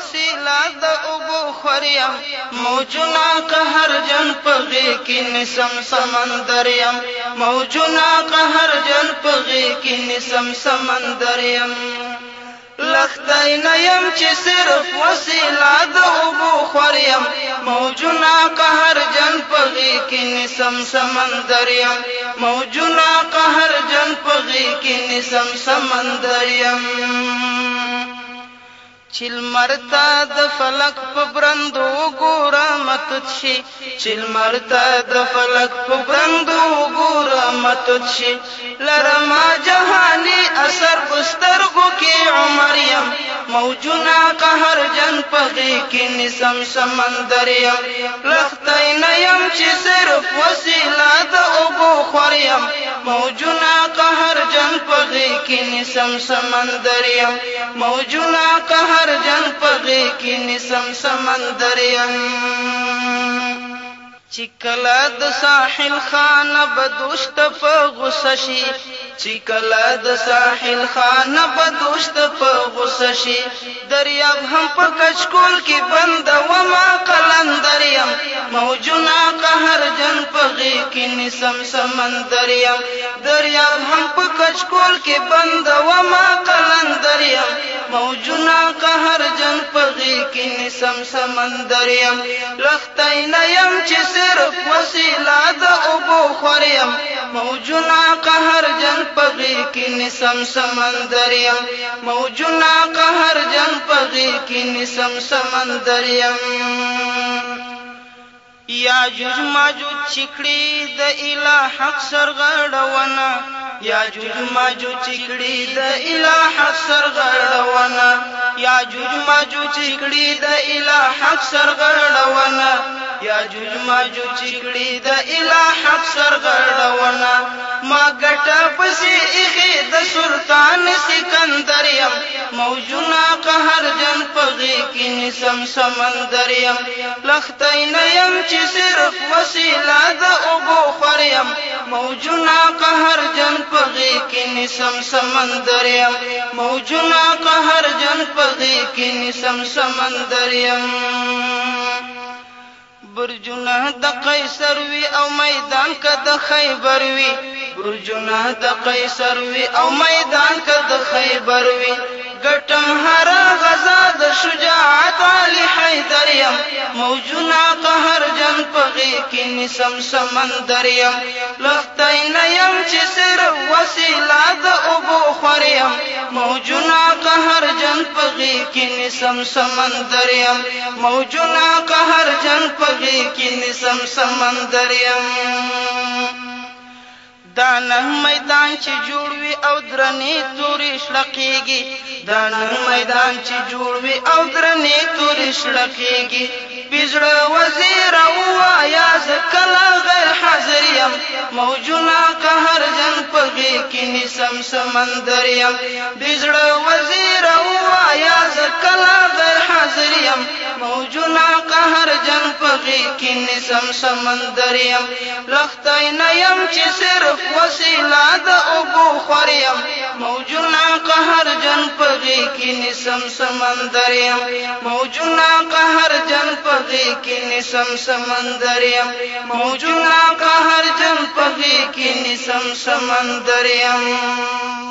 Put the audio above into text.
وسیله د اوبو خوریم موجونه قهر جن پغې کې نسم سمندر یم موجونه قهر جن پغې کې نسم سمندر یم لختی نیم چې صرف وسیله د اوبو خوریم موجونه قهر جن پغې کې نسم سمندر یم موجونه قهر جن پغې کې نسم سمندر یم چل مرتا د فلک په برندو ګوره متت شي چل مرتا د فلک په برندو ګوره متت شي لرما جهاني اثر بسترګو کې عمر یم موجونه قهر جن پغې کې نسم سمندر یم لختی نه یم چې صرف وسیله د اوبو خوریم موجونه قهر جن پغې کې نسم سمندر یم موجونه قهر جن پغې کې نسم سمندر یم چې کله د ساحل خانه بدوشت په غصه شي چې کله د ساحل خانه بدوشت په غصه شي دریاب هم په کچکول کې بند وما قلندر یم موجونه قهر جن پغې کې نسم سمندر یم دریاب هم په کچکول کې بند وما قلندر یم موجونه قهر جن پغې کې نسم سمندر یم لختی نه یم چې صرف وسیله د اوبو خوریم موجونه قهر جن پغې کې نسم سمندر یم موجونه قهر جن پغې کې نسم سمندر یم یاجوج ماجوج چکړي د الہ حق سرغړونه یاجوج ماجوج چکړي د الہ حق سرغړونه یاجوج ماجوج چکړي د الہ حق سرغړونه یاجوج ماجوج چکړي د الہ حق سرغړونه ما ګټه پسې اخی د سلطان سکندر یم موجونه قهر جن پغې کې نسم سمندر یم لختی نه یم چې صرف وسیله د اوبو خوریم موجونه قهر جن پغې کې نسم سمندر یم موجونه قهر جن پغې کې نسم سمندر یم برجونه د قیصر وی او میدان که د خیبر وی برجونه د قیصر وی او میدان که د خیبر وی ګټم هر غزا د شجاعت علی حیدر یم موجونه قهر جن پغې کې نسم سمندر یم لختی نه یم چې صرف وسیله د اوبو خوریم موجونه قهر جن پغې کې نسم سمندر یم موجونه قهر جن پغې کې نسم سمندر یم دانه میدان چې جوړ وي او درنې تورې شړقېږي دانه میدان چې جوړ وي او درنې تورې شړقېږي بزړه وزیر ووایا زه کله غیر حاضر یم موجونه قهر جن پغې کې نسم سمندر یم بزړه وزیر ووایا زه کله غیر حاضر یم موجونه قهر جن پغې کې نسم سمندر یم لختی نه یم چې صرف وسیله د اوبو خوریم موجونه قهر جن پغې کې نسم سمندر یم موجونه قهر جن پغې کې نسم سمندر یم موجونه قهر جن پغې کې نسم سمندر یم